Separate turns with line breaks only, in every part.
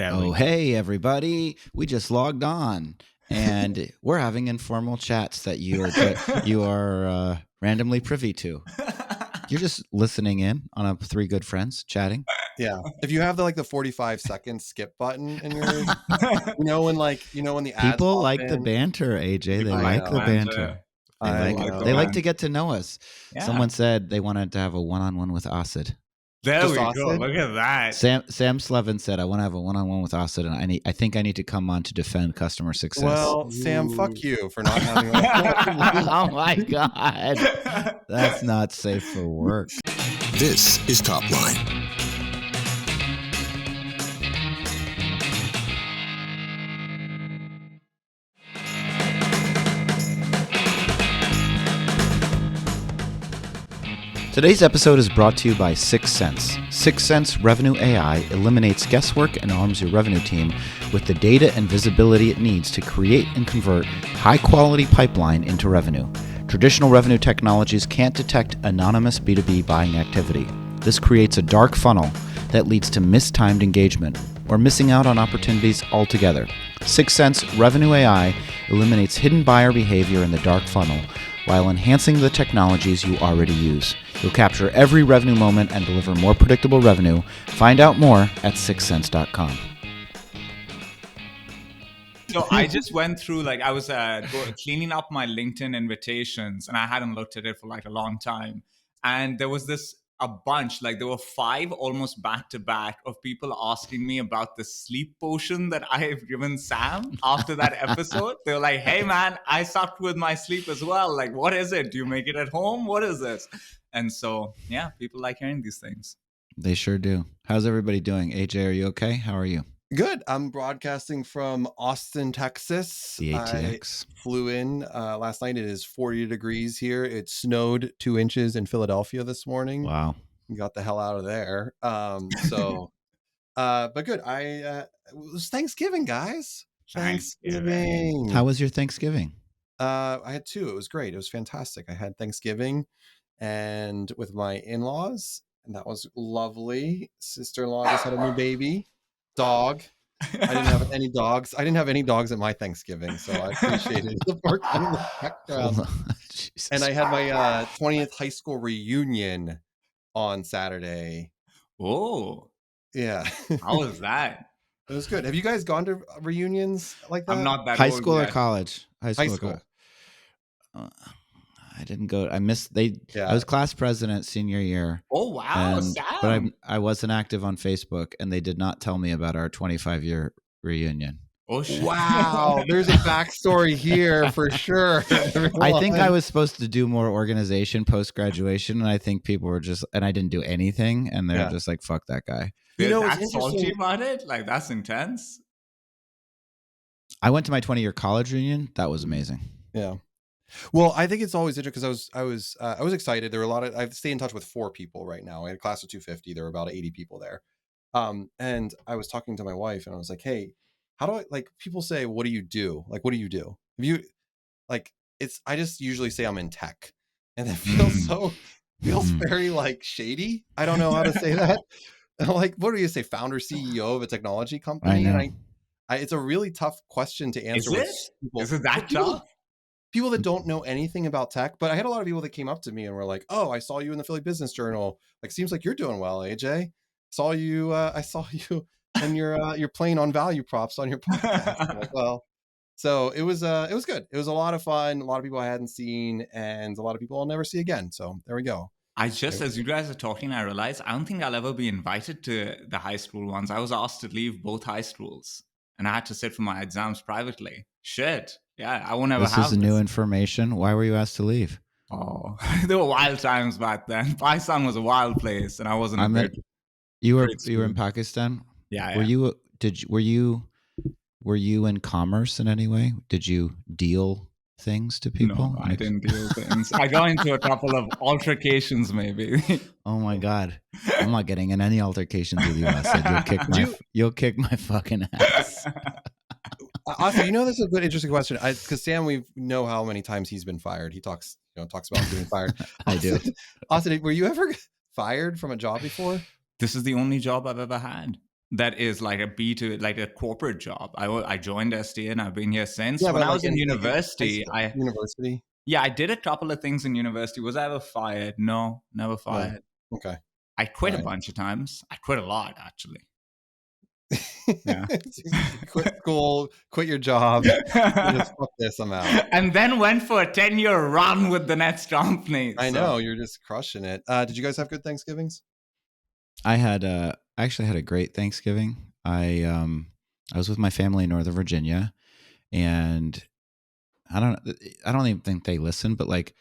Oh, hey, everybody. We just logged on and we're having informal chats that you are randomly privy to. You're just listening in on a three good friends chatting.
Yeah. If you have the 45-second skip button in your, when the ads
People
pop
like the
in.
banter, AJ. They like the banter. They like to get to know us.
Yeah.
Someone said they wanted to have a one-on-one with Asad.
There
Just
we go.
Asad?
Look at that.
Sam Slevin said, I want to have a one-on-one with Asad, and I think I need to come on to defend customer success.
Well, Sam, fuck you for not having
Oh my God. That's not safe for work.
This is Top Line.
Today's episode is brought to you by 6 Sense. 6 Sense Revenue AI eliminates guesswork and arms your revenue team with the data and visibility it needs to create and convert high-quality pipeline into revenue. Traditional revenue technologies can't detect anonymous B2B buying activity. This creates a dark funnel that leads to mistimed engagement or missing out on opportunities altogether. 6 Sense Revenue AI eliminates hidden buyer behavior in the dark funnel while enhancing the technologies you already use. You'll capture every revenue moment and deliver more predictable revenue. Find out more at 6sense.com.
So I just went through, I was cleaning up my LinkedIn invitations, and I hadn't looked at it for a long time. And there was a bunch, there were 5 almost back to back of people asking me about the sleep potion that I have given Sam after that episode. They were like, hey man, I sucked with my sleep as well. What is it? Do you make it at home? What is this? And so, yeah, people like hearing these things.
They sure do. How's everybody doing? AJ, are you okay? How are you?
Good. I'm broadcasting from Austin, Texas.
The ATX.
I flew in last night. It is 40 degrees here. It snowed 2 inches in Philadelphia this morning.
Wow.
Got the hell out of there. But good. It was Thanksgiving, guys. Thanksgiving.
How was your Thanksgiving?
I had 2. It was great. It was fantastic. I had Thanksgiving and with my in-laws, and that was lovely. Sister-in-law just had a new baby. Dog. I didn't have any dogs. I didn't have any dogs at my Thanksgiving, so I appreciated the work in the background. And I had my 20th high school reunion on Saturday.
Oh,
yeah.
How was that?
It was good. Have you guys gone to reunions like that?
I'm not that
high
old
school
yet.
or college? High school. I didn't go. I missed. I was class president senior year.
Oh wow, Sam!
But I wasn't active on Facebook, and they did not tell me about our 25-year reunion.
Oh shit!
Wow, there's a backstory here for sure.
I think I was supposed to do more organization post graduation, and I think people were and I didn't do anything, and they're just like, "Fuck that guy."
That's salty about it. That's intense.
I went to my 20-year college reunion. That was amazing.
Yeah. Well, I think it's always interesting because I was excited. There were I stay in touch with 4 people right now. I had a class of 250. There were about 80 people there. And I was talking to my wife and I was like, hey, how do I people say, what do you do? What do you do? If you I just usually say I'm in tech, and it feels very shady. I don't know how to say that. What do you say? Founder, CEO of a technology company?
I know.
It's a really tough question to answer.
Is it that tough?
People that don't know anything about tech, but I had a lot of people that came up to me and were like, "Oh, I saw you in the Philly Business Journal. Seems like you're doing well, AJ. Saw you. I saw you, and you're playing on value props on your podcast." Well, so it was good. It was a lot of fun. A lot of people I hadn't seen, and a lot of people I'll never see again. So there we go.
As you guys are talking, I realized I don't think I'll ever be invited to the high school ones. I was asked to leave both high schools, and I had to sit for my exams privately. Shit. Yeah, I won't ever have
this. This is new information. Why were you asked to leave?
Oh, there were wild times back then. Pakistan was a wild place, and I wasn't.
You were in Pakistan?
Yeah.
Were you in commerce in any way? Did you deal things to people?
No, I didn't deal things. I got into a couple of altercations, maybe.
Oh my God. I'm not getting in any altercations with you, Asad. You'll kick my fucking ass.
Asad, this is a good, interesting question. Because Sam, we know how many times he's been fired. He talks about getting fired.
I do.
Asad, were you ever fired from a job before?
This is the only job I've ever had. that is like a B2, like a corporate job. I joined STA and I've been here since.
Yeah,
When
but
I was in
like in high
university,
school, university.
I did a couple of things in university. Was I ever fired? No, never
No.
fired.
Okay.
I quit a
Right.
bunch of times. I quit a lot, actually. Yeah.
Quit school, quit your job. Just fuck this, I'm out.
And then went for a 10-year run with the next company.
I
So-
know, you're just crushing it. Did you guys have good Thanksgivings?
I actually had a great Thanksgiving. I was with my family in Northern Virginia, and I don't even think they listen, but like,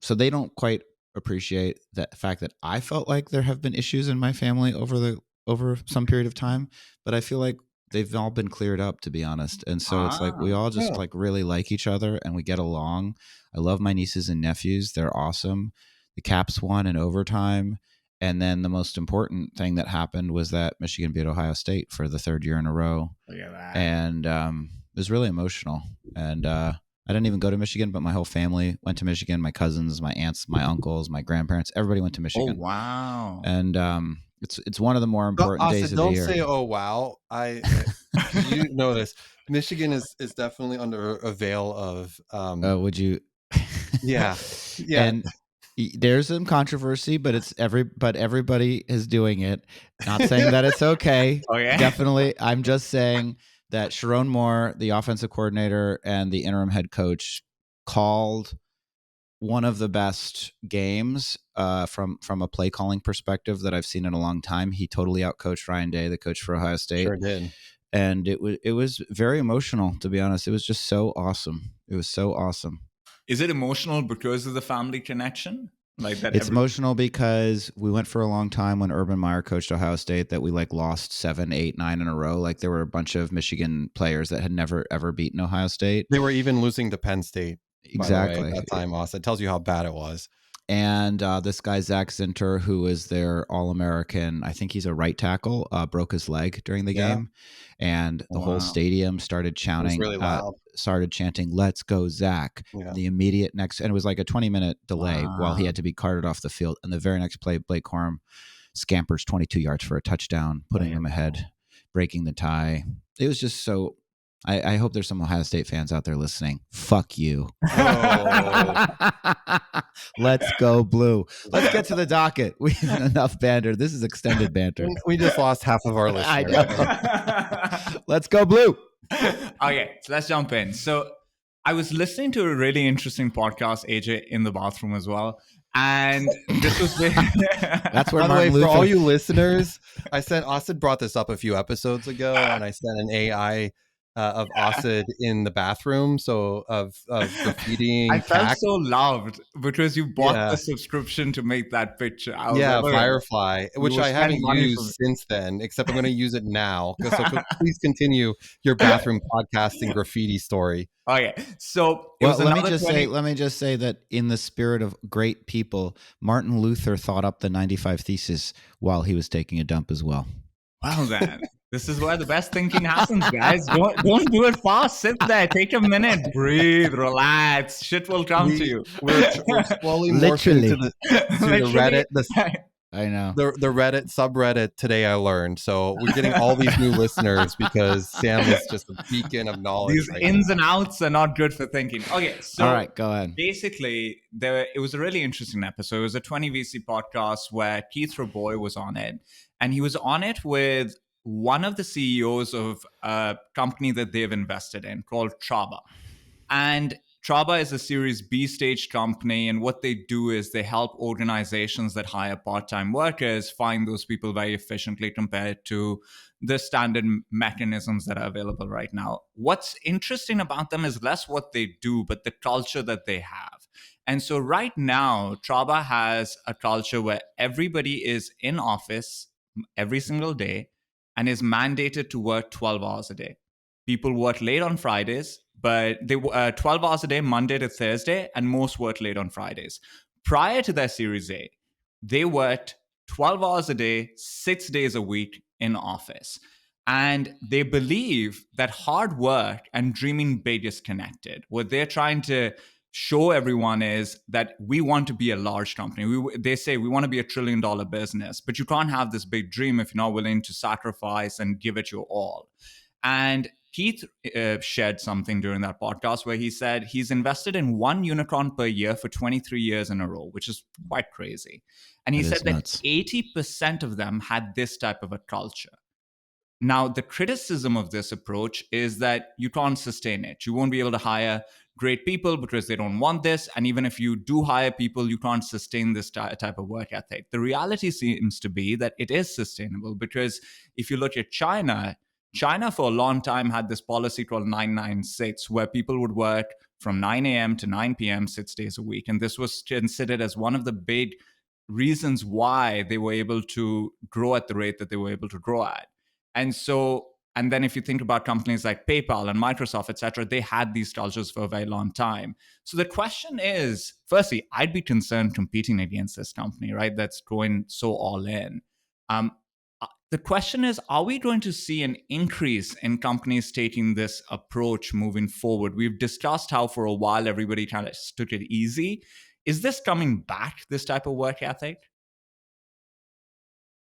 so they don't quite appreciate the fact that I felt like there have been issues in my family over some period of time, but I feel like they've all been cleared up, to be honest. And so it's like we all just
Yeah.
like really like each other and we get along. I love my nieces and nephews. They're awesome. The Caps won in overtime. And then the most important thing that happened was that Michigan beat Ohio State for the third year in a row.
Look at that.
And it was really emotional. And I didn't even go to Michigan, but my whole family went to Michigan. My cousins, my aunts, my uncles, my grandparents, everybody went to Michigan.
Oh, wow.
And it's one of the more important days of the
don't
year.
say, "Oh wow!" You know this. Michigan is definitely under a veil of.
Would you?
Yeah, yeah.
And there's some controversy, but everybody is doing it. Not saying that it's okay.
Oh, yeah?
Definitely. I'm just saying that Sharon Moore, the offensive coordinator and the interim head coach, called one of the best games from a play calling perspective that I've seen in a long time. He totally outcoached Ryan Day, the coach for Ohio State.
Sure did.
And it was very emotional, to be honest. It was just so awesome. It was so awesome.
Is it emotional because of the family connection? Like that?
It's emotional because we went for a long time when Urban Meyer coached Ohio State that we like lost 7, 8, 9 in a row. Like there were a bunch of Michigan players that had never ever beaten Ohio State.
They were even losing to Penn State.
Exactly.
At that time, Austin. It tells you how bad it was.
And this guy, Zach Zinter, who was their All-American, I think he's a right tackle, broke his leg during the game. And the whole stadium started shouting,
really loud.
Started chanting, "Let's go, Zach."
Yeah.
The immediate next, and it was like a 20-minute delay while he had to be carted off the field. And the very next play, Blake Corum scampers 22 yards for a touchdown, putting them ahead, breaking the tie. It was just so... I hope there's some Ohio State fans out there listening. Fuck you.
Oh.
Let's go blue. Let's get to the docket. We have enough banter. This is extended banter.
We just lost half of our listeners.
I know. Let's go blue.
Okay, so let's jump in. So I was listening to a really interesting podcast, AJ, in the bathroom as well. And this was
that's where
By the way,
Martin Luther...
for all you listeners, Asad brought this up a few episodes ago, and I sent an AI of Asad in the bathroom, so of graffitiing.
I felt so loved because you bought the subscription to make that picture.
Firefly, which I haven't used since then, except I'm going to use it now. So please continue your bathroom podcasting graffiti story.
Okay, so
let me just say that in the spirit of great people, Martin Luther thought up the 95 Thesis while he was taking a dump as well.
Well then. This is where the best thinking happens, guys. Don't do it fast. Sit there. Take a minute. Breathe. Relax. Shit will come to you.
We're slowly morphing to the Reddit.
I know.
The Reddit subreddit today I learned. So we're getting all these new listeners because Sam is just a beacon of knowledge.
These ins and outs are not good for thinking. Okay, so
all right, go ahead.
Basically, it was a really interesting episode. It was a 20 VC podcast where Keith Raboy was on it. And he was on it with one of the CEOs of a company that they've invested in called Traba. And Traba is a Series B stage company. And what they do is they help organizations that hire part-time workers find those people very efficiently compared to the standard mechanisms that are available right now. What's interesting about them is less what they do, but the culture that they have. And so right now, Traba has a culture where everybody is in office every single day and is mandated to work 12 hours a day. People work late on Fridays, but they 12 hours a day, Monday to Thursday, and most work late on Fridays. Prior to their Series A, they worked 12 hours a day, 6 days a week in office. And they believe that hard work and dreaming big is connected. What they're trying to show everyone is that we want to be a large company. They say we want to be $1 trillion business, but you can't have this big dream if you're not willing to sacrifice and give it your all. And Keith shared something during that podcast where he said he's invested in one unicorn per year for 23 years in a row, which is quite crazy. And he said that 80% of them had this type of a culture. Now, the criticism of this approach is that you can't sustain it. You won't be able to hire great people because they don't want this. And even if you do hire people, you can't sustain this type of work ethic. The reality seems to be that it is sustainable, because if you look at China for a long time had this policy called 996, where people would work from 9 a.m. to 9 p.m. 6 days a week. And this was considered as one of the big reasons why they were able to grow at the rate that they were able to grow at. And then if you think about companies like PayPal and Microsoft, et cetera, they had these cultures for a very long time. So the question is, firstly, I'd be concerned competing against this company, right? That's going so all in. The question is, are we going to see an increase in companies taking this approach moving forward? We've discussed how for a while everybody kind of took it easy. Is this coming back, this type of work ethic?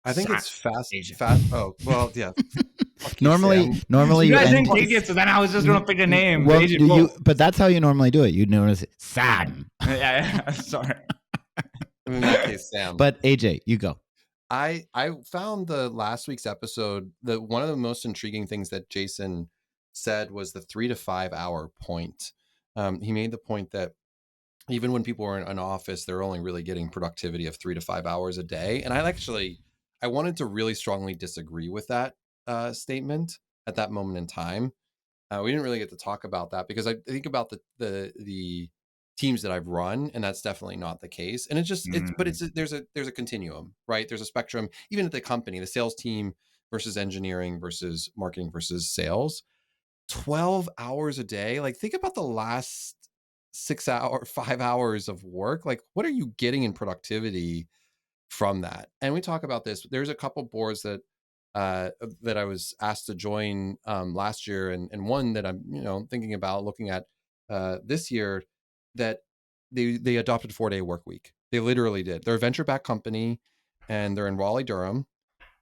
I think it's fast. Oh, well, yeah.
Normally
you guys didn't take it, so then I was just going to pick a name.
Well, but that's how you normally do it. You'd notice Sam.
Yeah, sorry.
In that case, Sam.
But AJ, you go.
I found the last week's episode that one of the most intriguing things that Jason said was the 3 to 5 hour point. He made the point that even when people are in an office, they're only really getting productivity of 3 to 5 hours a day. And I wanted to really strongly disagree with that statement at that moment in time. We didn't really get to talk about that because I think about the teams that I've run, and that's definitely not the case. And there's a continuum, right? There's a spectrum, even at the company, the sales team versus engineering versus marketing versus sales. 12 hours a day. Like, think about the last 5 hours of work. Like, what are you getting in productivity from that? And we talk about this. There's a couple boards that I was asked to join last year, and one that I'm thinking about looking at this year, that they adopted a 4-day work week. They literally did. They're a venture-backed company, and they're in Raleigh, Durham,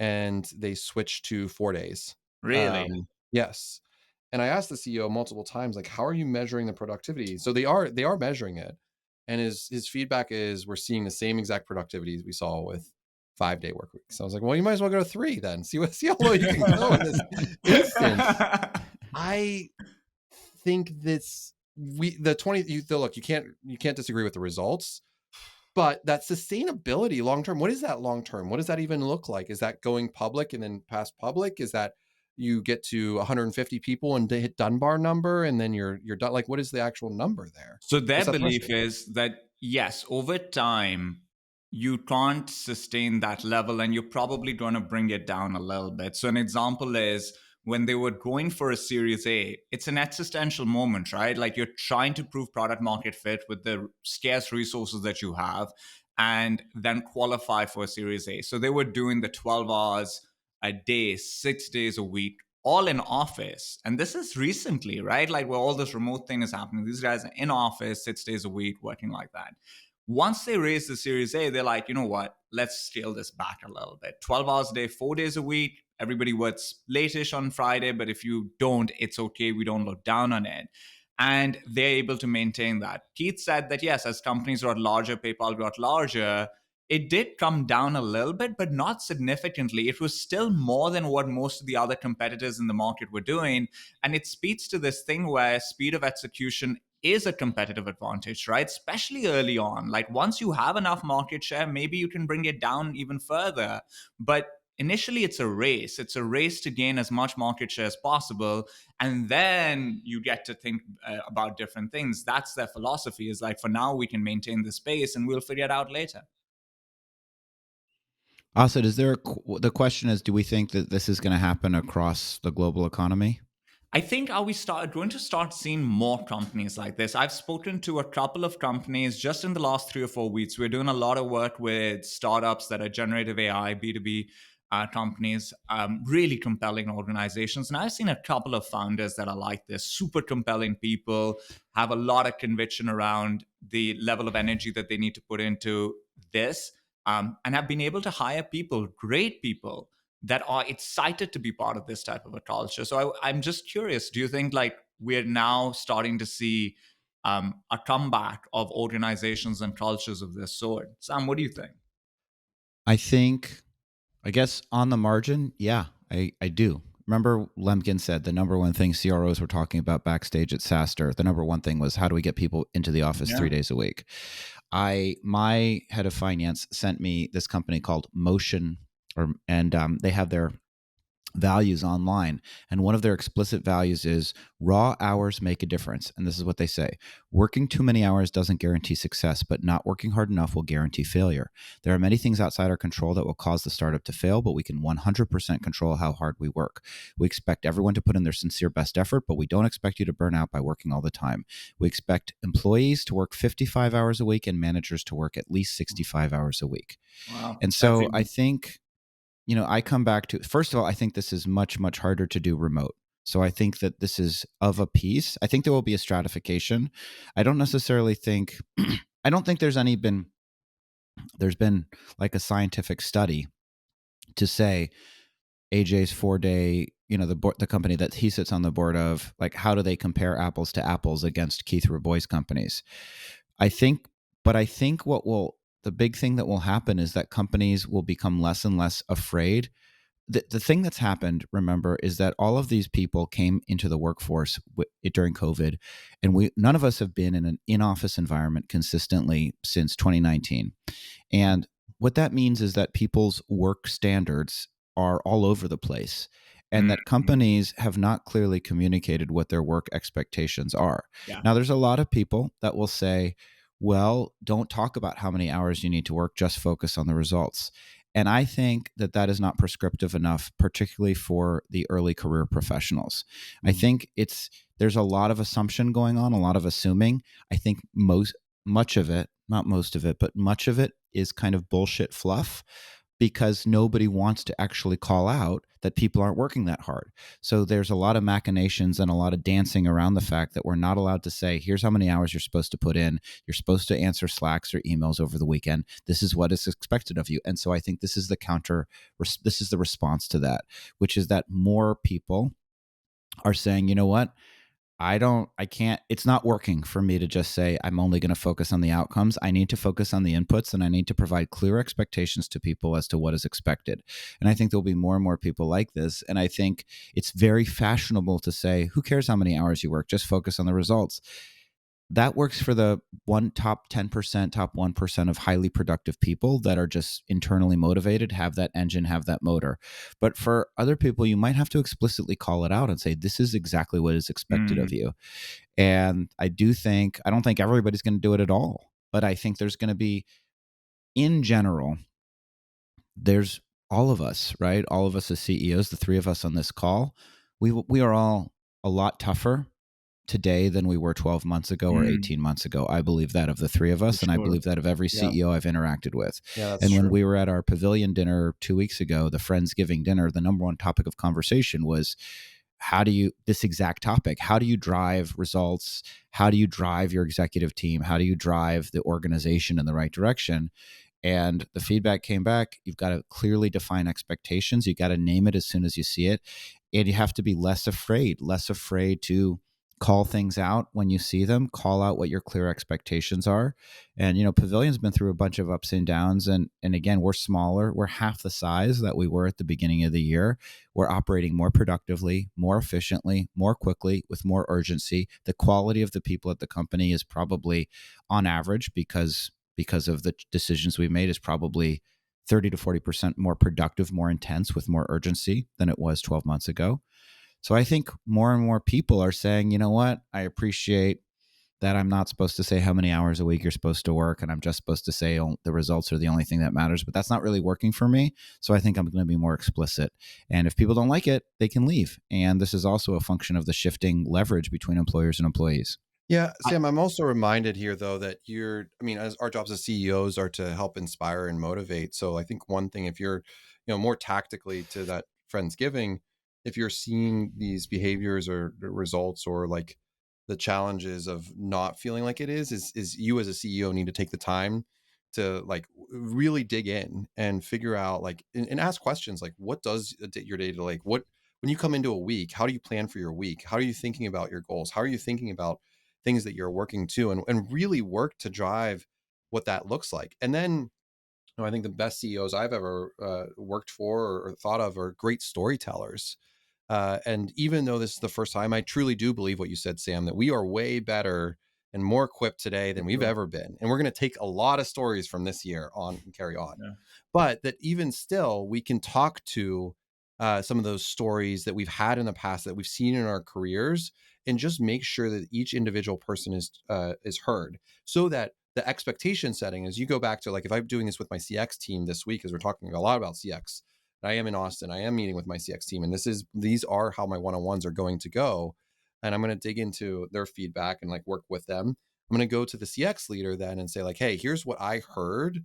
and they switched to 4 days.
Really?
Yes. And I asked the CEO multiple times, like, how are you measuring the productivity? So they are measuring it. And his feedback is, we're seeing the same exact productivity as we saw with 5-day work weeks. So I was like, well, you might as well go to 3 then. See how low you can go in this instance. I think look, you can't disagree with the results, but that sustainability long term, what is that long term? What does that even look like? Is that going public and then past public? Is that you get to 150 people and hit Dunbar number and then you're done? Like, what is the actual number there?
So their belief is that, yes, over time, you can't sustain that level and you're probably going to bring it down a little bit. So an example is when they were going for a Series A, it's an existential moment, right? Like, you're trying to prove product market fit with the scarce resources that you have and then qualify for a Series A. So they were doing the 12 hours a day, 6 days a week, all in office. And this is recently, right? Like, where all this remote thing is happening. These guys are in office 6 days a week working like that. Once they raise the Series A, they're like, you know what? Let's scale this back a little bit. 12 hours a day, 4 days a week. Everybody works late-ish on Friday, but if you don't, it's okay. We don't look down on it. And they're able to maintain that. Keith said that, yes, as companies got larger, PayPal got larger, it did come down a little bit, but not significantly. It was still more than what most of the other competitors in the market were doing. And it speaks to this thing where speed of execution is a competitive advantage, right? Especially early on. Like, once you have enough market share, maybe you can bring it down even further. But initially, it's a race. It's a race to gain as much market share as possible. And then you get to think about different things. That's their philosophy, is like, for now, we can maintain the space and we'll figure it out later.
Asad, the question is, do we think that this is going to happen across the global economy?
I think going to start seeing more companies like this. I've spoken to a couple of companies just in the last 3 or 4 weeks. We're doing a lot of work with startups that are generative AI, B2B companies, really compelling organizations. And I've seen a couple of founders that are like this, super compelling people, have a lot of conviction around the level of energy that they need to put into this, and have been able to hire people, great people, that are excited to be part of this type of a culture. So I'm just curious, do you think like we're now starting to see a comeback of organizations and cultures of this sort? Sam, what do you think?
I think, I guess on the margin, yeah, I do. Remember Lemkin said the number one thing CROs were talking about backstage at SaaStr, the number one thing was how do we get people into the office
Yeah.
3 days a week? My head of finance sent me this company called Motion, and they have their values online. And one of their explicit values is raw hours make a difference. And this is what they say: working too many hours doesn't guarantee success, but not working hard enough will guarantee failure. There are many things outside our control that will cause the startup to fail, but we can 100% control how hard we work. We expect everyone to put in their sincere best effort, but we don't expect you to burn out by working all the time. We expect employees to work 55 hours a week and managers to work at least 65 hours a week.
Wow.
And so I think, I come back to, first of all, I think this is much, much harder to do remote. So I think that this is of a piece. I think there will be a stratification. I don't necessarily think, I don't think there's been like a scientific study to say AJ's 4-day, the company that he sits on the board of, like, how do they compare apples to apples against Keith Rabois companies? I think the big thing that will happen is that companies will become less and less afraid. The thing that's happened, remember, is that all of these people came into the workforce during COVID, and none of us have been in an in-office environment consistently since 2019. And what that means is that people's work standards are all over the place, and that companies have not clearly communicated what their work expectations are.
Yeah.
Now, there's a lot of people that will say, well, don't talk about how many hours you need to work, just focus on the results. And I think that is not prescriptive enough, particularly for the early career professionals. I think there's a lot of assumption going on, a lot of assuming. I think much of it, not most of it, but much of it is kind of bullshit fluff, because nobody wants to actually call out that people aren't working that hard. So there's a lot of machinations and a lot of dancing around the fact that we're not allowed to say, here's how many hours you're supposed to put in. You're supposed to answer Slacks or emails over the weekend. This is what is expected of you. And so I think this is the response to that, which is that more people are saying, you know what? It's not working for me to just say, I'm only going to focus on the outcomes. I need to focus on the inputs, and I need to provide clear expectations to people as to what is expected. And I think there'll be more and more people like this. And I think it's very fashionable to say, who cares how many hours you work? Just focus on the results. That works for the top 10%, top 1% of highly productive people that are just internally motivated, have that engine, have that motor. But for other people, you might have to explicitly call it out and say, this is exactly what is expected of you. And I don't think everybody's going to do it at all. But I think there's going to be, in general, there's all of us, right? All of us as CEOs, the three of us on this call, we are all a lot tougher today than we were 12 months ago or 18 months ago. I believe that of the three of us, and I believe that of every CEO I've interacted with.
Yeah, that's
and when
true.
we were at our pavilion dinner 2 weeks ago, the Friendsgiving dinner, the number one topic of conversation was, this exact topic, how do you drive results? How do you drive your executive team? How do you drive the organization in the right direction? And the feedback came back, you've got to clearly define expectations. You got to name it as soon as you see it. And you have to be less afraid to call things out when you see them, call out what your clear expectations are. And, Pavilion's been through a bunch of ups and downs. And again, we're smaller. We're half the size that we were at the beginning of the year. We're operating more productively, more efficiently, more quickly, with more urgency. The quality of the people at the company is probably, on average, because of the decisions we made, is probably 30 to 40% more productive, more intense, with more urgency than it was 12 months ago. So I think more and more people are saying, you know what, I appreciate that I'm not supposed to say how many hours a week you're supposed to work, and I'm just supposed to say the results are the only thing that matters, but that's not really working for me. So I think I'm going to be more explicit. And if people don't like it, they can leave. And this is also a function of the shifting leverage between employers and employees.
Yeah, Sam, I'm also reminded here, though, that as our jobs as CEOs are to help inspire and motivate. So I think one thing, if you're more tactically to that Friendsgiving, if you're seeing these behaviors or results, or like the challenges of not feeling like it is you as a CEO need to take the time to like really dig in and figure out like and ask questions like, what does your day to like, what, when you come into a week, how do you plan for your week? How are you thinking about your goals? How are you thinking about things that you're working to, and really work to drive what that looks like? And then I think the best CEOs I've ever worked for or thought of are great storytellers. And even though this is the first time, I truly do believe what you said, Sam, that we are way better and more equipped today than we've ever been. And we're going to take a lot of stories from this year on and carry on.
Yeah.
But that even still, we can talk to some of those stories that we've had in the past, that we've seen in our careers, and just make sure that each individual person is heard, so that the expectation setting, as you go back to, like, if I'm doing this with my CX team this week, as we're talking a lot about CX, I am in Austin, I am meeting with my CX team, and these are how my one-on-ones are going to go. And I'm going to dig into their feedback and like work with them. I'm going to go to the CX leader then and say like, hey, here's what I heard.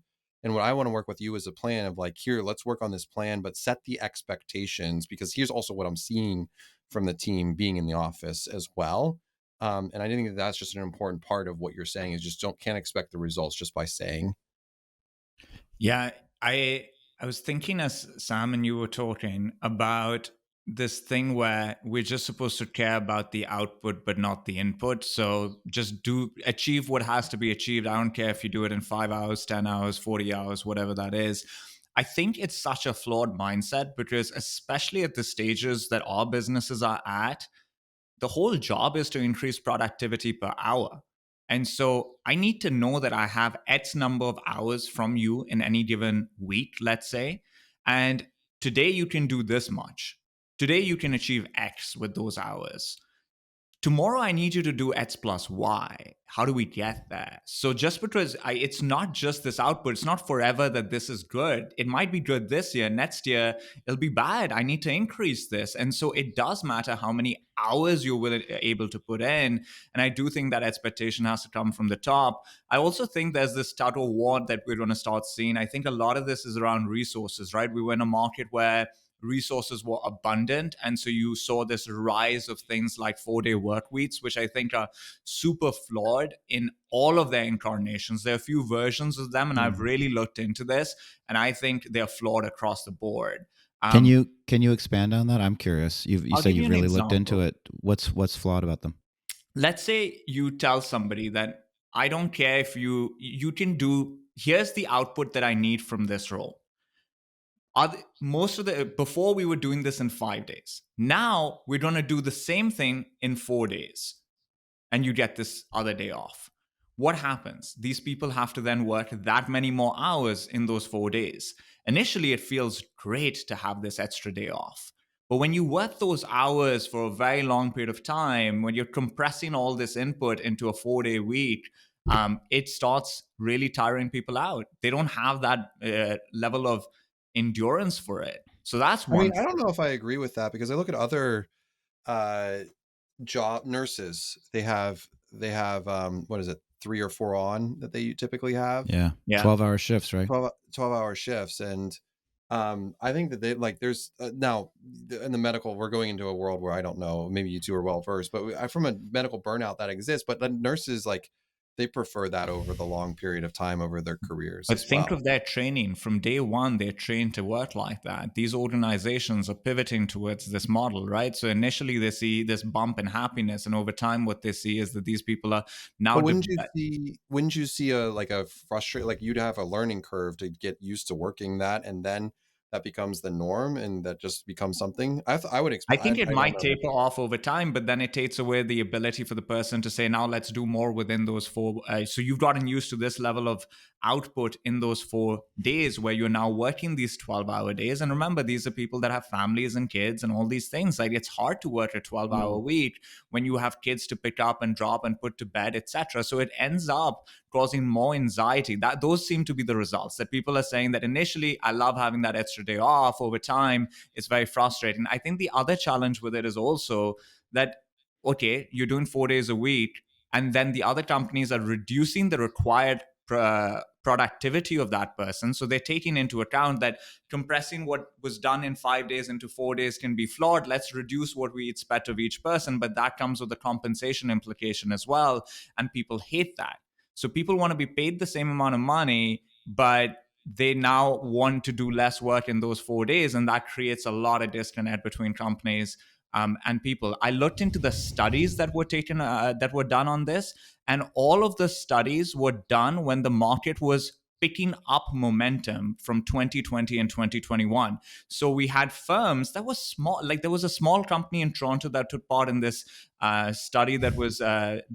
And what I want to work with you is a plan of like, here, let's work on this plan, but set the expectations, because here's also what I'm seeing from the team being in the office as well. And I think that that's just an important part of what you're saying, is just can't expect the results just by saying.
Yeah, I was thinking as Sam and you were talking about this thing where we're just supposed to care about the output but not the input. So just achieve what has to be achieved. I don't care if you do it in 5 hours, 10 hours, 40 hours, whatever that is. I think it's such a flawed mindset, because especially at the stages that our businesses are at, the whole job is to increase productivity per hour. And so I need to know that I have X number of hours from you in any given week, let's say. And today you can do this much. Today you can achieve X with those hours. Tomorrow I need you to do X plus Y. How do we get there? So just because it's not just this output, it's not forever that this is good. It might be good this year. Next year, it'll be bad. I need to increase this. And so it does matter how many hours you're able to put in. And I do think that expectation has to come from the top. I also think there's this tug of war that we're going to start seeing. I think a lot of this is around resources, right? We were in a market where resources were abundant, and so you saw this rise of things like 4-day work weeks, which I think are super flawed in all of their incarnations. There are a few versions of them, and I've really looked into this, and I think they're flawed across the board.
Can you expand on that? I'm curious. You say you've really looked into it. What's flawed about them?
Let's say you tell somebody that I don't care if you can do, here's the output that I need from this role. Before we were doing this in 5 days. Now we're going to do the same thing in 4 days, and you get this other day off. What happens? These people have to then work that many more hours in those 4 days. Initially, it feels great to have this extra day off. But when you work those hours for a very long period of time, when you're compressing all this input into a 4-day week, it starts really tiring people out. They don't have that level of endurance for it. So that's one.
I don't know if I agree with that, because I look at other job nurses. They have what is it, 3 or 4 on that they typically have.
Yeah. 12-hour shifts, right?
12-hour shifts. And I think that they like, there's now in the medical, we're going into a world where I don't know, maybe you two are well versed, but from a medical burnout that exists, but the nurses, like, they prefer that over the long period of time over their careers.
But think of their training. From day one, they're trained to work like that. These organizations are pivoting towards this model, right? So initially they see this bump in happiness, and over time what they see is that these people are now...
But wouldn't you see a frustrate, like, you'd have a learning curve to get used to working that, and then that becomes the norm, and that just becomes something I would expect.
I think it might taper off over time, but then it takes away the ability for the person to say, now let's do more within those 4. So you've gotten used to this level of output in those 4 days where you're now working these 12-hour days. And remember, these are people that have families and kids and all these things. Like, it's hard to work a 12-hour week when you have kids to pick up and drop and put to bed, etc. So it ends up causing more anxiety. Those seem to be the results, that people are saying that initially, I love having that extra day off. Over time, it's very frustrating. I think the other challenge with it is also that, okay, you're doing 4 days a week, and then the other companies are reducing the required productivity of that person. So they're taking into account that compressing what was done in 5 days into 4 days can be flawed. Let's reduce what we expect of each person, but that comes with a compensation implication as well, and people hate that. So people want to be paid the same amount of money, but they now want to do less work in those 4 days, and that creates a lot of disconnect between companies and people. I looked into the studies that were done on this, and all of the studies were done when the market was picking up momentum from 2020 and 2021. So we had firms that was small, like there was a small company in Toronto that took part in this study that was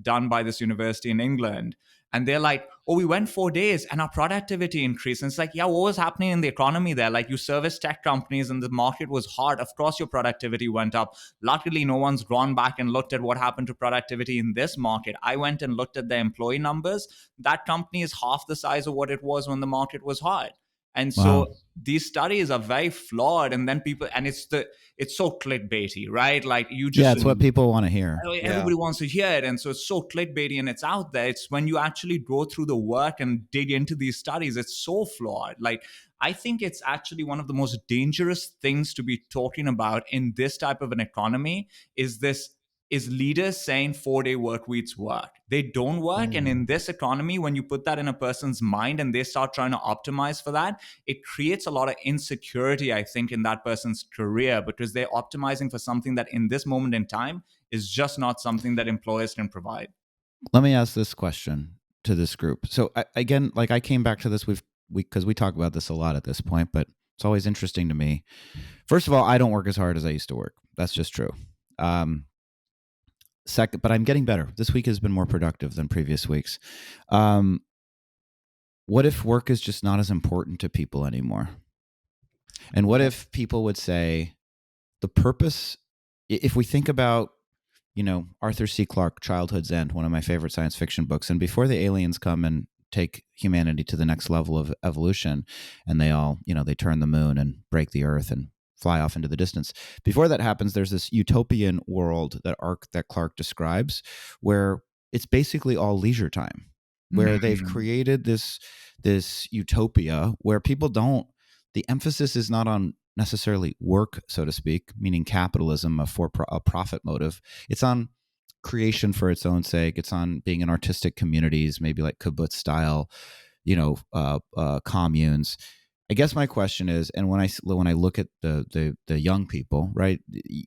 done by this university in England. And they're like, oh, we went 4 days and our productivity increased. And it's like, yeah, what was happening in the economy there? Like, you service tech companies and the market was hard. Of course, your productivity went up. Luckily, no one's gone back and looked at what happened to productivity in this market. I went and looked at the employee numbers. That company is half the size of what it was when the market was hard. And so
Wow.
these studies are very flawed. And then people, and it's so clickbaity, right? Like, you
Yeah,
just
it's what people want to hear.
everybody wants to hear it, and so it's so clickbaity and it's out there. It's when you actually go through the work and dig into these studies, it's so flawed. Like, I think it's actually one of the most dangerous things to be talking about in this type of an economy is leaders saying 4-day work weeks work. They don't work. And in this economy, when you put that in a person's mind and they start trying to optimize for that, it creates a lot of insecurity, I think, in that person's career, because they're optimizing for something that in this moment in time is just not something that employers can provide.
Let me ask this question to this group. So again, like I came back to this, because we talk about this a lot at this point, but it's always interesting to me. First of all, I don't work as hard as I used to work. That's just true. Second, but I'm getting better. This week has been more productive than previous weeks. What if work is just not as important to people anymore? And what if people would say the purpose, if we think about, Arthur C. Clarke, Childhood's End, one of my favorite science fiction books, and before the aliens come and take humanity to the next level of evolution, and they all, they turn the moon and break the earth and fly off into the distance. Before that happens, there's this utopian world that Clarke describes, where it's basically all leisure time, where they've created this utopia where people don't. The emphasis is not on necessarily work, so to speak, meaning capitalism, a profit motive. It's on creation for its own sake. It's on being in artistic communities, maybe like kibbutz style, communes. I guess my question is, and when I look at the young people, right,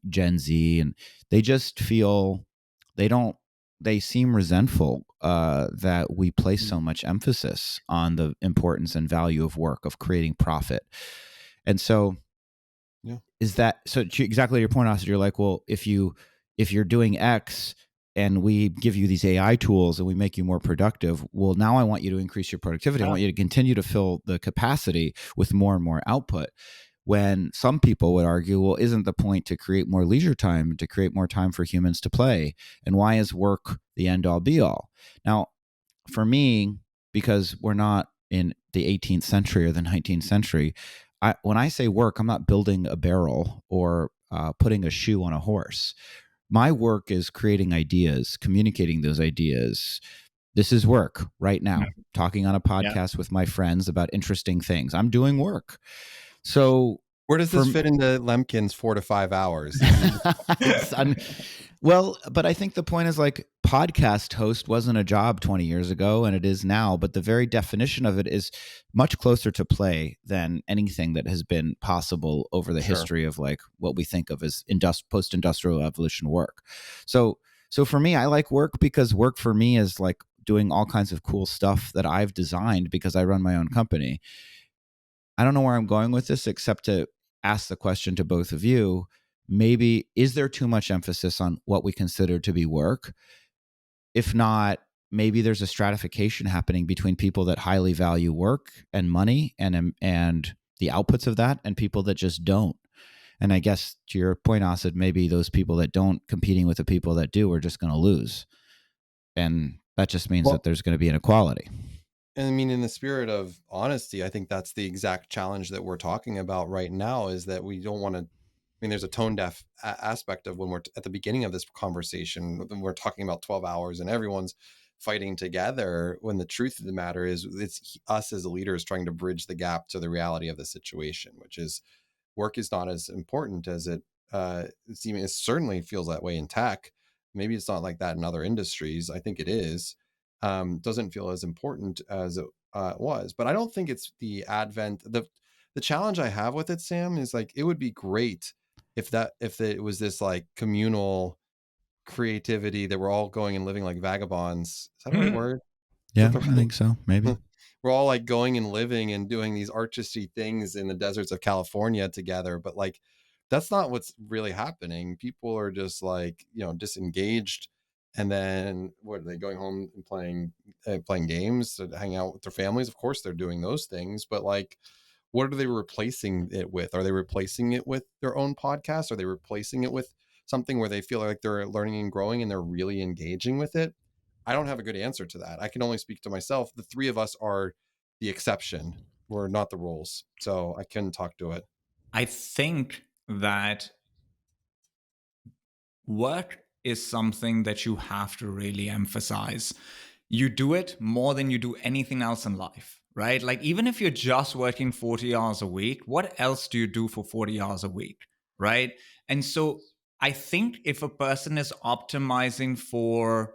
Gen Z, and they just feel they seem resentful that we place so much emphasis on the importance and value of work, of creating profit. And so is that so? Exactly your point, Asad. You're like, well, if you're doing X and we give you these AI tools and we make you more productive, well, now I want you to increase your productivity. I want you to continue to fill the capacity with more and more output. When some people would argue, well, isn't the point to create more leisure time, to create more time for humans to play? And why is work the end all be all? Now, for me, because we're not in the 18th century or the 19th century, when I say work, I'm not building a barrel or putting a shoe on a horse. My work is creating ideas, communicating those ideas. This is work right now, talking on a podcast with my friends about interesting things. I'm doing work. So
where does this fit into Lemkin's 4 to 5 hours?
Well, but I think the point is, like, podcast host wasn't a job 20 years ago, and it is now. But the very definition of it is much closer to play than anything that has been possible over the history of, like, what we think of as post-industrial evolution work. So for me, I like work because work for me is like doing all kinds of cool stuff that I've designed because I run my own company. I don't know where I'm going with this except to ask the question to both of you. Maybe, is there too much emphasis on what we consider to be work? If not, maybe there's a stratification happening between people that highly value work and money and the outputs of that, and people that just don't. And I guess to your point, Asad, maybe those people that don't competing with the people that do are just going to lose. And that just means that there's going to be inequality.
And I mean, in the spirit of honesty, I think that's the exact challenge that we're talking about right now, is that we don't want to, there's a tone deaf aspect of when we're at the beginning of this conversation, when we're talking about 12 hours and everyone's fighting together, when the truth of the matter is it's us as leaders trying to bridge the gap to the reality of the situation, which is work is not as important as it certainly feels that way in tech. Maybe it's not like that in other industries. I think it is. Doesn't feel as important as it was, but I don't think it's the advent. The challenge I have with it, Sam, is like, it would be great if it was this like communal creativity that we're all going and living like vagabonds. Is that the right word?
Yeah, I think so. Maybe.
We're all like going and living and doing these artisty things in the deserts of California together. But like, that's not what's really happening. People are just like, disengaged. And then what are they going home and playing games, hanging out with their families? Of course they're doing those things, but like, what are they replacing it with? Are they replacing it with their own podcast? Are they replacing it with something where they feel like they're learning and growing and they're really engaging with it? I don't have a good answer to that. I can only speak to myself. The three of us are the exception. We're not the rules. So I couldn't talk to it.
I think that work is something that you have to really emphasize. You do it more than you do anything else in life, right? Like, even if you're just working 40 hours a week, what else do you do for 40 hours a week, right? And so I think if a person is optimizing for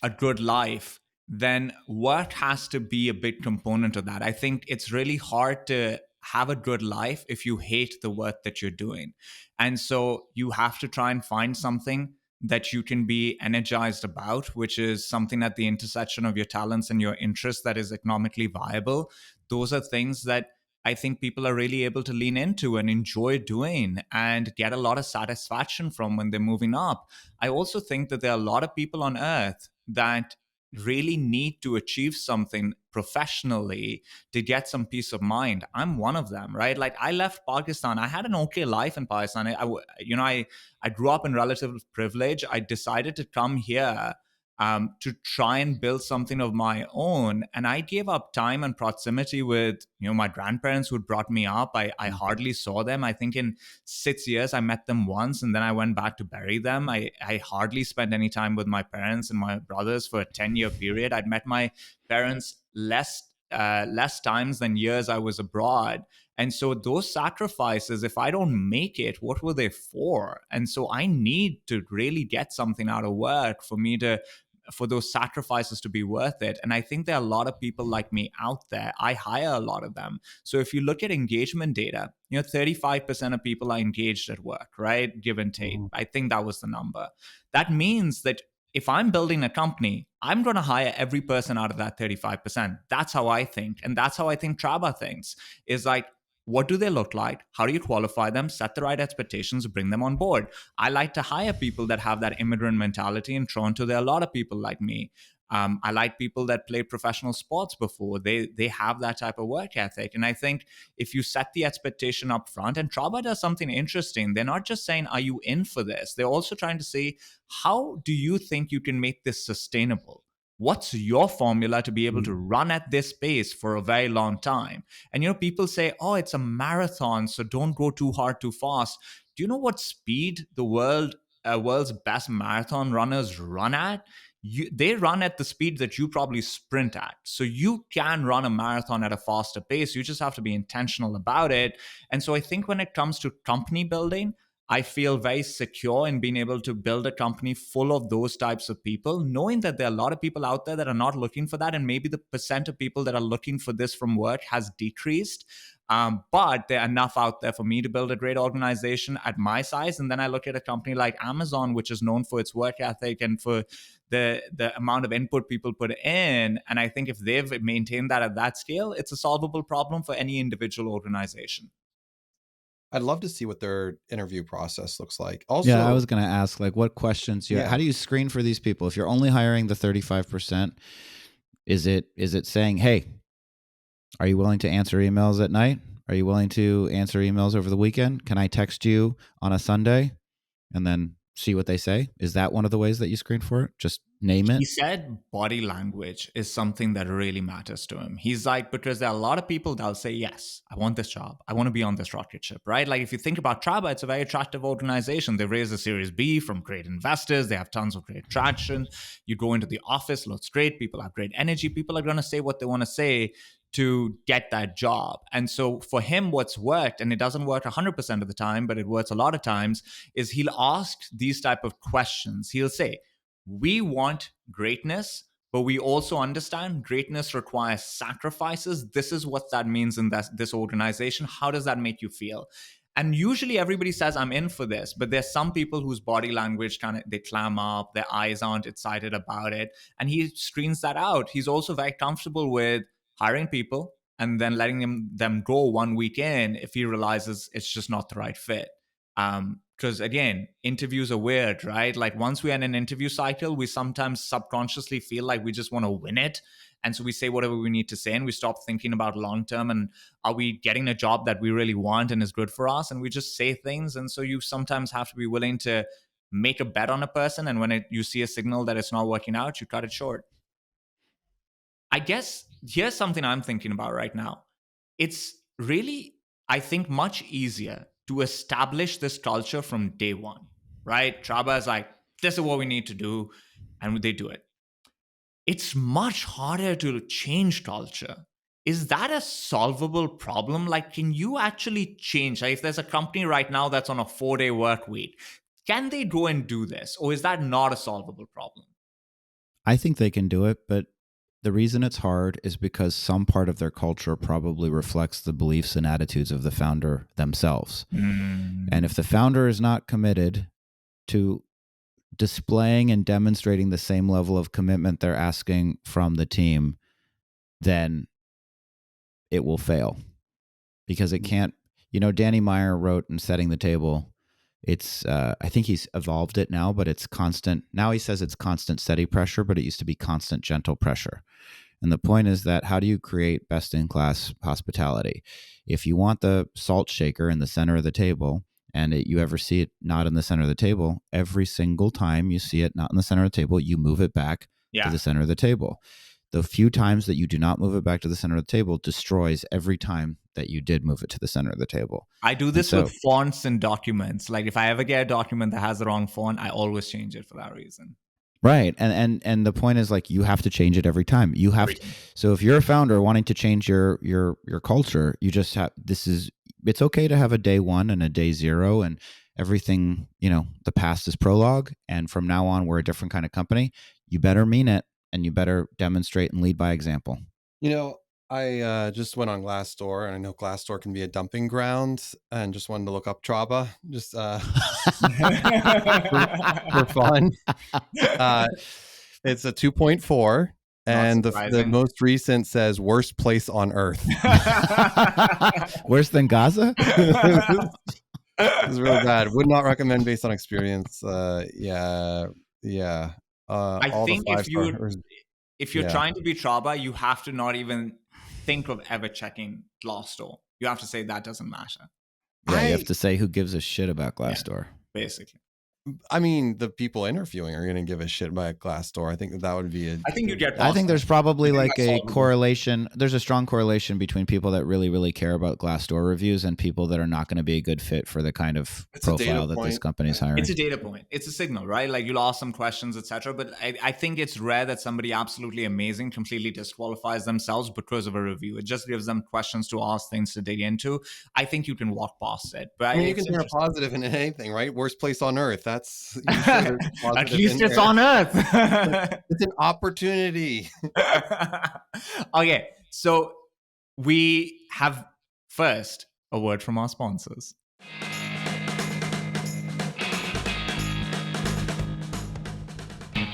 a good life, then work has to be a big component of that. I think it's really hard to have a good life if you hate the work that you're doing. And so you have to try and find something that you can be energized about, which is something at the intersection of your talents and your interests that is economically viable. Those are things that I think people are really able to lean into and enjoy doing and get a lot of satisfaction from when they're moving up. I also think that there are a lot of people on earth that really need to achieve something professionally to get some peace of mind. I'm one of them, right? Like, I left Pakistan. I had an okay life in Pakistan. I grew up in relative privilege. I decided to come here to try and build something of my own. And I gave up time and proximity with, my grandparents who brought me up. I hardly saw them. I think in 6 years, I met them once and then I went back to bury them. I hardly spent any time with my parents and my brothers for a 10-year period. I'd met my parents less times than years I was abroad. And so those sacrifices, if I don't make it, what were they for? And so I need to really get something out of work for those sacrifices to be worth it. And I think there are a lot of people like me out there. I hire a lot of them. So if you look at engagement data, 35% of people are engaged at work, right? Give and take.
Mm-hmm.
I think that was the number. That means that if I'm building a company, I'm going to hire every person out of that 35%. That's how I think. And that's how I think Traba thinks, is like, what do they look like? How do you qualify them? Set the right expectations, bring them on board. I like to hire people that have that immigrant mentality. In Toronto, there are a lot of people like me. I like people that played professional sports before. They have that type of work ethic. And I think if you set the expectation up front, and Traba does something interesting, they're not just saying, are you in for this? They're also trying to say, how do you think you can make this sustainable? What's your formula to be able to run at this pace for a very long time? And people say, oh, it's a marathon, so don't go too hard too fast. Do you know what speed the world's best marathon runners run at? They run at the speed that you probably sprint at. So you can run a marathon at a faster pace. You just have to be intentional about it. And so I think when it comes to company building, I feel very secure in being able to build a company full of those types of people, knowing that there are a lot of people out there that are not looking for that. And maybe the percent of people that are looking for this from work has decreased. But there are enough out there for me to build a great organization at my size. And then I look at a company like Amazon, which is known for its work ethic and for the amount of input people put in. And I think if they've maintained that at that scale, it's a solvable problem for any individual organization.
I'd love to see what their interview process looks like. Also,
yeah, I was going to ask, like, what questions how do you screen for these people? If you're only hiring the 35%, is it saying, hey, are you willing to answer emails at night? Are you willing to answer emails over the weekend? Can I text you on a Sunday? And then see what they say? Is that one of the ways that you screen for it? Just name it?
He said body language is something that really matters to him. He's like, because there are a lot of people that'll say, yes, I want this job. I want to be on this rocket ship, right? Like if you think about Traba, it's a very attractive organization. They raised a Series B from great investors. They have tons of great traction. You go into the office, looks great. People have great energy. People are going to say what they want to say to get that job. And so for him, what's worked, and it doesn't work 100% of the time, but it works a lot of times, is he'll ask these type of questions. He'll say, we want greatness, but we also understand greatness requires sacrifices. This is what that means in this organization. How does that make you feel? And usually everybody says, I'm in for this, but there's some people whose body language they clam up, their eyes aren't excited about it. And he screens that out. He's also very comfortable with hiring people and then letting them go 1 week in if he realizes it's just not the right fit. Because again, interviews are weird, right? Like once we're in an interview cycle, we sometimes subconsciously feel like we just want to win it. And so we say whatever we need to say and we stop thinking about long term and are we getting a job that we really want and is good for us? And we just say things. And so you sometimes have to be willing to make a bet on a person. And when you see a signal that it's not working out, you cut it short. I guess here's something I'm thinking about right now. It's really, I think, much easier to establish this culture from day one, right? Traba is like, this is what we need to do, and they do it. It's much harder to change culture. Is that a solvable problem? Like, can you actually change? Like, if there's a company right now that's on a 4-day work week, can they go and do this? Or is that not a solvable problem?
I think they can do it, but the reason it's hard is because some part of their culture probably reflects the beliefs and attitudes of the founder themselves. And if the founder is not committed to displaying and demonstrating the same level of commitment they're asking from the team, then it will fail. Because it can't, Danny Meyer wrote in Setting the Table, it's, I think he's evolved it now, but it's constant. Now he says it's constant steady pressure, but it used to be constant gentle pressure. And the point is that how do you create best-in-class hospitality? If you want the salt shaker in the center of the table and you ever see it not in the center of the table, every single time you see it not in the center of the table, you move it back to the center of the table. The few times that you do not move it back to the center of the table destroys every time that you did move it to the center of the table.
I do this with fonts and documents. Like if I ever get a document that has the wrong font, I always change it for that reason.
Right. And the point is like you have to change it every time. You have to, so if you're a founder wanting to change your culture, you just have it's okay to have a day 1 and a day 0 and everything, the past is prologue and from now on we're a different kind of company. You better mean it and you better demonstrate and lead by example.
I just went on Glassdoor, and I know Glassdoor can be a dumping ground, and just wanted to look up Traba, just for fun. It's a 2.4, and the most recent says worst place on earth.
Worse than Gaza?
It's really bad. Would not recommend based on experience. Yeah.
I think if you're trying to be Traba, you have to not even think of ever checking Glassdoor. You have to say that doesn't matter.
Yeah, you have to say who gives a shit about Glassdoor.
Yeah, basically.
I mean, the people interviewing are going to give a shit about Glassdoor. I think that would be
I think you get.
I think there's probably like a correlation. There's a strong correlation between people that really, really care about Glassdoor reviews and people that are not going to be a good fit for the kind of profile that this company is hiring.
It's a data point. It's a signal, right? Like you'll ask some questions, etc. But I think it's rare that somebody absolutely amazing completely disqualifies themselves because of a review. It just gives them questions to ask, things to dig into. I think you can walk past it. But
you can turn a positive in anything, right? Worst place on earth. That's
at least it's on earth.
It's an opportunity.
Okay, so we have first a word from our sponsors.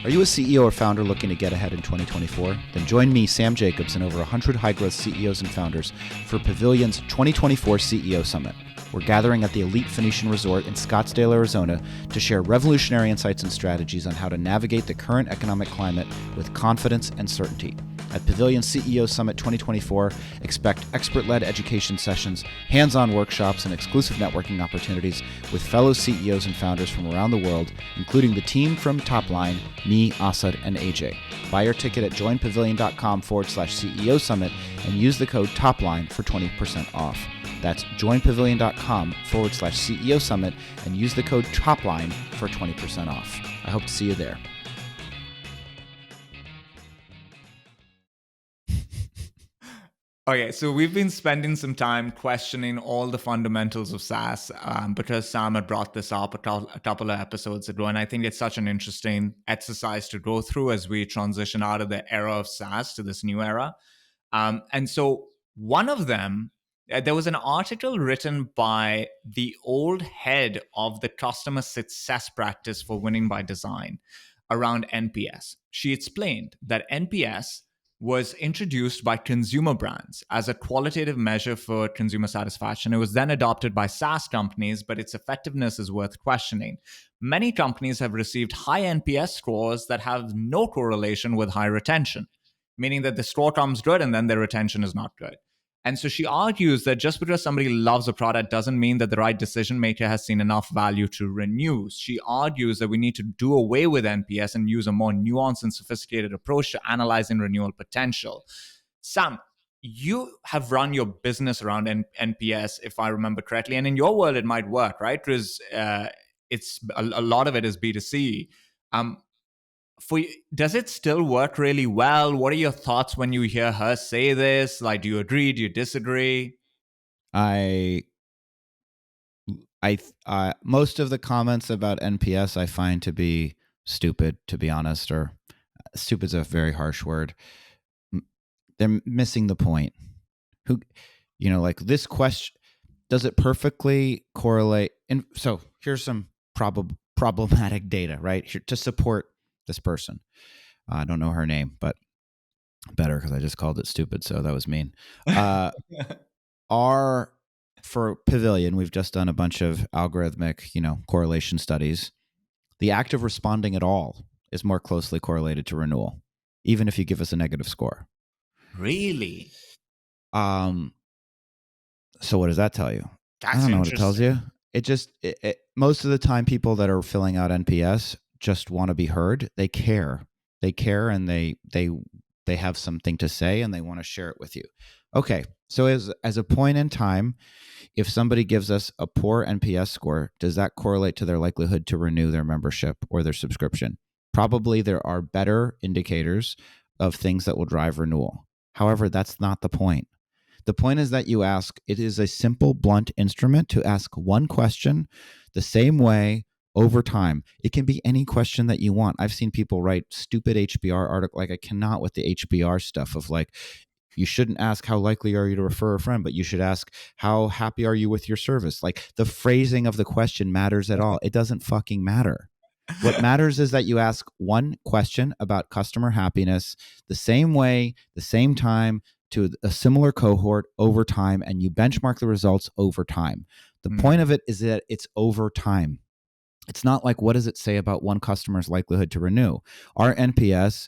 Are you a CEO or founder looking to get ahead in 2024? Then join me, Sam Jacobs, and over 100 high-growth CEOs and founders for Pavilion's 2024 CEO Summit. We're gathering at the Elite Phoenician Resort in Scottsdale, Arizona, to share revolutionary insights and strategies on how to navigate the current economic climate with confidence and certainty. At Pavilion CEO Summit 2024, expect expert-led education sessions, hands-on workshops, and exclusive networking opportunities with fellow CEOs and founders from around the world, including the team from Topline, me, Asad, and AJ. Buy your ticket at joinpavilion.com/CEO Summit and use the code TOPLINE for 20% off. That's joinpavilion.com/CEO Summit and use the code TOPLINE for 20% off. I hope to see you there.
Okay, so we've been spending some time questioning all the fundamentals of SaaS because Sam had brought this up a couple of episodes ago, and I think it's such an interesting exercise to go through as we transition out of the era of SaaS to this new era. And so one of them, there was an article written by the old head of the customer success practice for Winning by Design around NPS. She explained that NPS was introduced by consumer brands as a qualitative measure for consumer satisfaction. It was then adopted by SaaS companies, but its effectiveness is worth questioning. Many companies have received high NPS scores that have no correlation with high retention, meaning that the score comes good and then their retention is not good. And so she argues that just because somebody loves a product doesn't mean that the right decision maker has seen enough value to renew. She argues that we need to do away with NPS and use a more nuanced and sophisticated approach to analyzing renewal potential. Sam, you have run your business around NPS, if I remember correctly, and in your world it might work, right? Because it's a lot of it is B2C. For you, does it still work really well? What are your thoughts when you hear her say this? Like, do you agree? Do you disagree?
Most of the comments about NPS I find to be stupid, to be honest, or stupid's a very harsh word. They're missing the point. Like this question, does it perfectly correlate? And so here's some problematic data, right? To support this person. I don't know her name, but better because I just called it stupid. So that was mean. For Pavilion, we've just done a bunch of algorithmic, correlation studies. The act of responding at all is more closely correlated to renewal, even if you give us a negative score.
Really?
So what does that tell you?
That's
I don't know what it tells you. Most of the time, people that are filling out NPS just want to be heard. They care, and they have something to say, and they want to share it with you. Okay, so as a point in time, if somebody gives us a poor NPS score, does that correlate to their likelihood to renew their membership or their subscription? Probably there are better indicators of things that will drive renewal. However, that's not the point. The point is that it is a simple, blunt instrument to ask one question the same way over time. It can be any question that you want. I've seen people write stupid HBR article. Like I cannot with the HBR stuff of like, you shouldn't ask how likely are you to refer a friend, but you should ask how happy are you with your service? Like the phrasing of the question matters at all. It doesn't fucking matter. What matters is that you ask one question about customer happiness the same way, the same time, to a similar cohort over time, and you benchmark the results over time. The point of it is that it's over time. It's not like, what does it say about one customer's likelihood to renew? Our NPS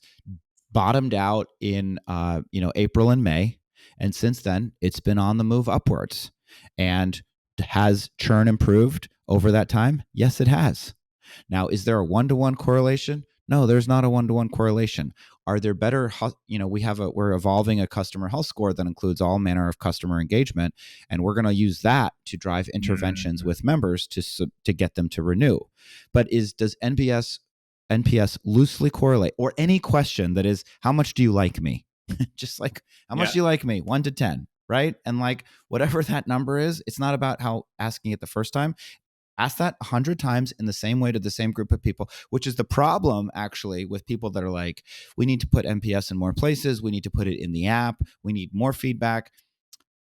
bottomed out in April and May, and since then it's been on the move upwards. And has churn improved over that time? Yes, it has. Now, is there a one-to-one correlation? No, there's not a one-to-one correlation. Are there better, we're evolving a customer health score that includes all manner of customer engagement, and we're going to use that to drive interventions with members to get them to renew. But does NPS loosely correlate, or any question that is, how much do you like me? Just like, how much do you like me? 1 to 10, right? And like, whatever that number is, it's not about how asking it the first time. Ask that 100 times in the same way to the same group of people, which is the problem actually with people that are like, we need to put NPS in more places. We need to put it in the app. We need more feedback.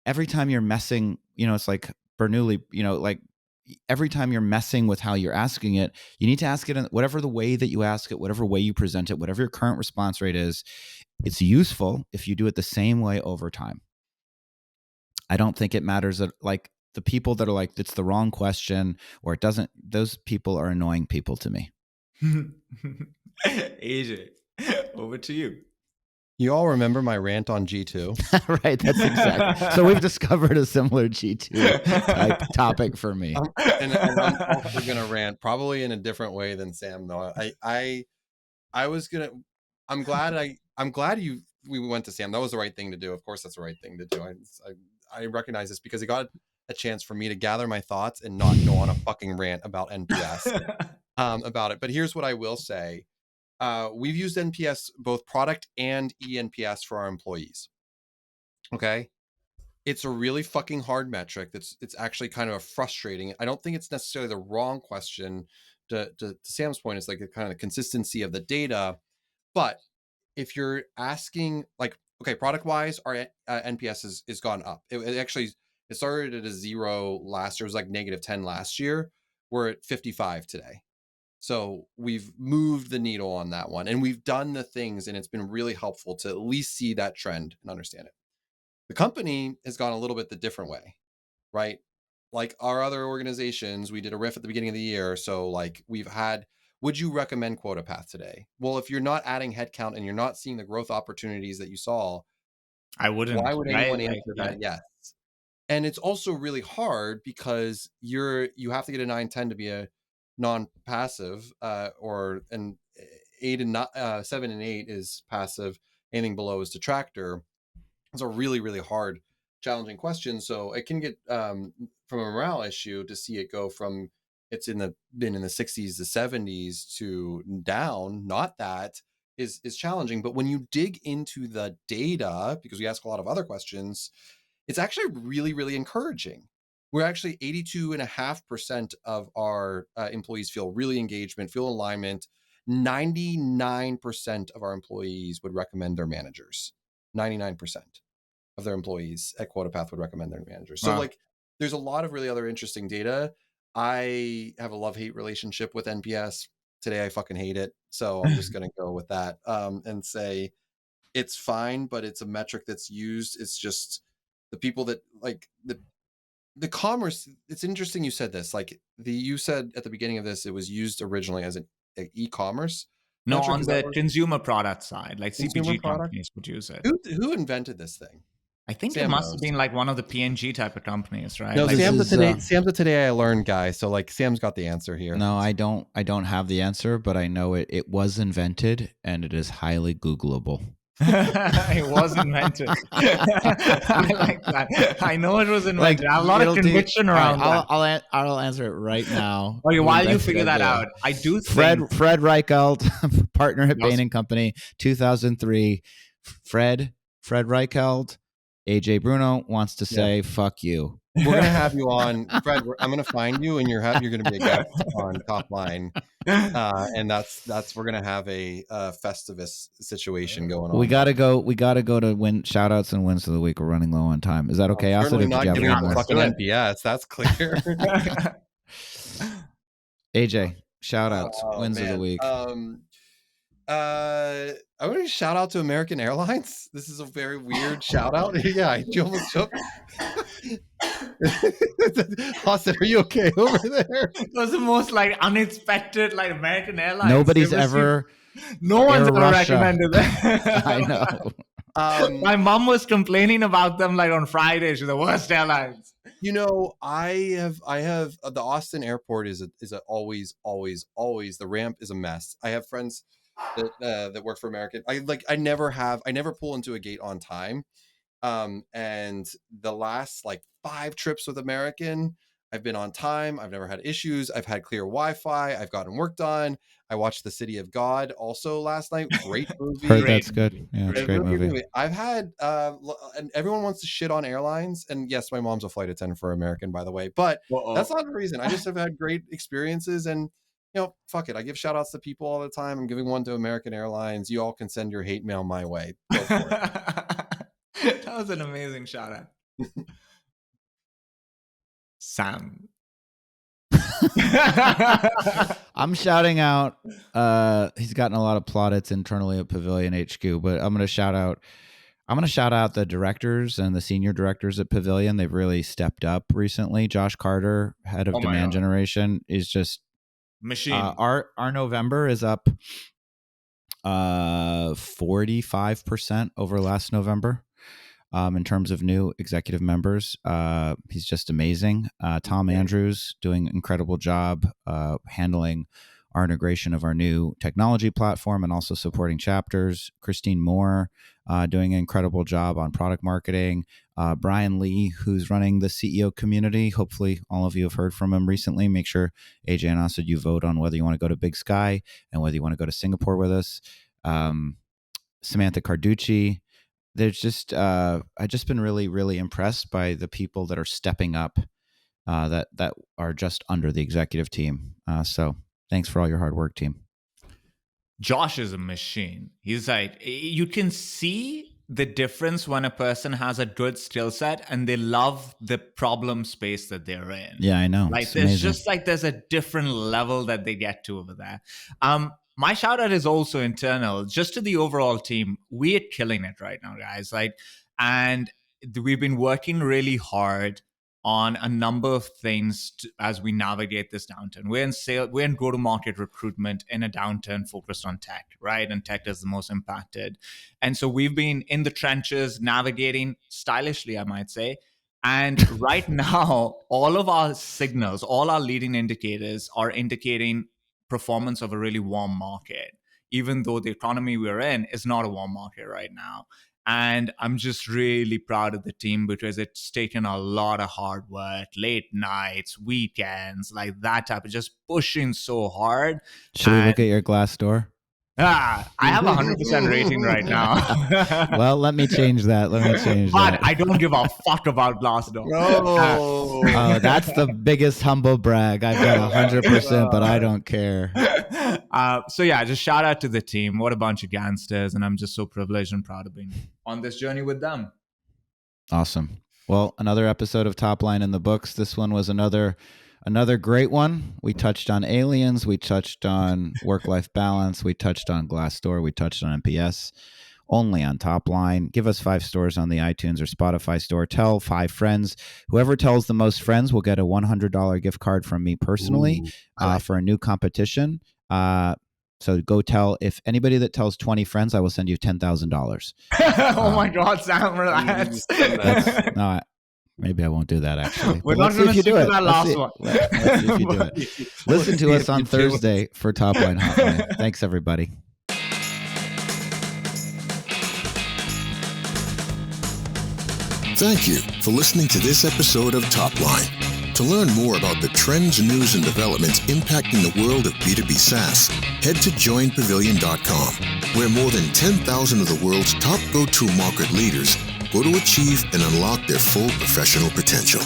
Every time you're messing, it's like Bernoulli, like every time you're messing with how you're asking it, you need to ask it in whatever the way that you ask it, whatever way you present it, whatever your current response rate is. It's useful if you do it the same way over time. I don't think it matters that like the people that are like, it's the wrong question or it doesn't, those people are annoying people to me.
AJ, over to you.
You all remember my rant on G2?
Right, that's exactly. So we've discovered a similar G2 type topic for me.
And I'm also gonna rant probably in a different way than Sam though. I was gonna. I'm glad we went to Sam. That was the right thing to do. Of course, that's the right thing to do. I recognize this because it got a chance for me to gather my thoughts and not go on a fucking rant about NPS about it. But here's what I will say. We've used NPS, both product and eNPS, for our employees. Okay. It's a really fucking hard metric. It's actually kind of frustrating. I don't think it's necessarily the wrong question. To Sam's point, it's like a kind of consistency of the data. But if you're asking, like, okay, product wise, our NPS is gone up. It started at a 0 last year. It was like -10 last year. We're at 55 today. So we've moved the needle on that one, and we've done the things, and it's been really helpful to at least see that trend and understand it. The company has gone a little bit the different way, right? Like our other organizations, we did a riff at the beginning of the year. So like we've had, would you recommend Quota Path today? Well, if you're not adding headcount and you're not seeing the growth opportunities that you saw,
I wouldn't.
why would anyone
Right?
answer that? Yes. And it's also really hard because you have to get a 9-10 to be a non-passive, or an 7 and 8 is passive. Anything below is detractor. It's a really, really hard, challenging question. So it can get from a morale issue to see it go from been in the 60s to 70s to down. Not that is challenging, but when you dig into the data, because we ask a lot of other questions, it's actually really, really encouraging. We're actually 82.5% of our employees feel really engagement, feel alignment. 99% of our employees would recommend their managers. 99% of their employees at QuotaPath would recommend their managers. So like there's a lot of really other interesting data. I have a love-hate relationship with NPS. Today I fucking hate it. So I'm just going to go with that and say it's fine, but it's a metric that's used. It's just the people that like the commerce. It's interesting you said this. Like you said at the beginning of this, it was used originally as an e-commerce
No,
metric.
on the consumer product side, like
Consumer
CPG
product?
companies would use it.
Who invented this thing?
I think
Sam
it must
knows.
have been like one of the PNG type of companies, right?
No,
like,
Sam's a today I learned guy. So like Sam's got the answer here.
No, I don't have the answer, but I know it was invented and it is highly Googleable.
It was invented. I like that. I know it was invented. I have a lot of conviction around that.
I'll answer it right now.
Okay, while you figure that out, I do think
Fred Reichelt, partner at Bain & Company, 2003. Fred Reichelt, AJ Bruno wants to say fuck you.
We're gonna have you on, Fred. I'm gonna find you, and you're gonna be a guest on Top Line, and that's we're gonna have a Festivus situation going on.
We gotta go to win shout outs and wins of the week. We're running low on time. Is that okay?
Certainly not giving up fucking NPS. That's clear.
AJ, shout outs, wins of the week.
I want to shout out to American Airlines. This is a very weird shout out. Yeah, you almost shook. Austin, are you okay over there?
It was the most like unexpected, like American Airlines.
Nobody's ever.
No one's ever recommended that.
I know.
My mom was complaining about them like on Friday. She's the worst airlines.
You know, I have the Austin airport is always the ramp is a mess. I have friends that work for American. I never pull into a gate on time. And the last like 5 trips with American, I've been on time. I've never had issues. I've had clear Wi-Fi. I've gotten work done. I watched The City of God also last night. Great movie.
Heard that's good. Yeah, it's a great movie.
I've had and everyone wants to shit on airlines. And yes, my mom's a flight attendant for American, by the way. But that's not the reason. I just have had great experiences, and fuck it. I give shout outs to people all the time. I'm giving one to American Airlines. You all can send your hate mail my way. Go for it.
That was an amazing shout out. Sam.
I'm shouting out. He's gotten a lot of plaudits internally at Pavilion HQ, but I'm going to shout out the directors and the senior directors at Pavilion. They've really stepped up recently. Josh Carter, head of demand generation, is just
machine.
Our November is up 45% over last November. In terms of new executive members, he's just amazing. Tom Andrews doing an incredible job handling our integration of our new technology platform and also supporting chapters. Christine Moore doing an incredible job on product marketing. Brian Lee, who's running the CEO community. Hopefully all of you have heard from him recently. Make sure, AJ and Asad, you vote on whether you want to go to Big Sky and whether you want to go to Singapore with us. Samantha Carducci. There's just I've just been really, really impressed by the people that are stepping up that are just under the executive team. So thanks for all your hard work, team.
Josh is a machine. He's like, you can see the difference when a person has a good skill set and they love the problem space that they're in.
Yeah, I know.
Like
It's
there's
amazing.
just like there's a different level that they get to over there. My shout out is also internal, just to the overall team. We are killing it right now, guys. Like, and we've been working really hard on a number of things as we navigate this downturn. We're in sale, we're in go-to-market recruitment in a downturn focused on tech, right? And tech is the most impacted. And so we've been in the trenches, navigating stylishly, I might say. And right now, all of our signals, all our leading indicators are indicating performance of a really warm market, even though the economy we're in is not a warm market right now. And I'm just really proud of the team because it's taken a lot of hard work, late nights, weekends, like that type of just pushing so hard.
Should we look at your Glassdoor?
I have a 100% rating right now.
Well, let me change that.
But I don't give a fuck about Glassdoor.
No.
Oh, that's the biggest humble brag. I've got 100%, but I don't care.
So yeah, just shout out to the team. What a bunch of gangsters. And I'm just so privileged and proud of being on this journey with them.
Awesome. Well, another episode of Top Line in the books. This one was another great one. We touched on aliens. We touched on work-life balance. We touched on Glassdoor. We touched on NPS. Only on Top Line. Give us 5 stars on the iTunes or Spotify store. Tell 5 friends. Whoever tells the most friends will get a $100 gift card from me personally for a new competition. So go tell, if anybody that tells 20 friends, I will send you $10,000.
Oh my God, Sam, relax.
No, maybe I won't do that, actually.
We're
But
not going to
you do
stick
it.
to that last one.
Let's see if you do it. Listen to us on Thursday for Top Line Hotline. Thanks, everybody.
Thank you for listening to this episode of Top Line. To learn more about the trends, news, and developments impacting the world of B2B SaaS, head to joinpavilion.com, where more than 10,000 of the world's top go-to market leaders go to achieve and unlock their full professional potential.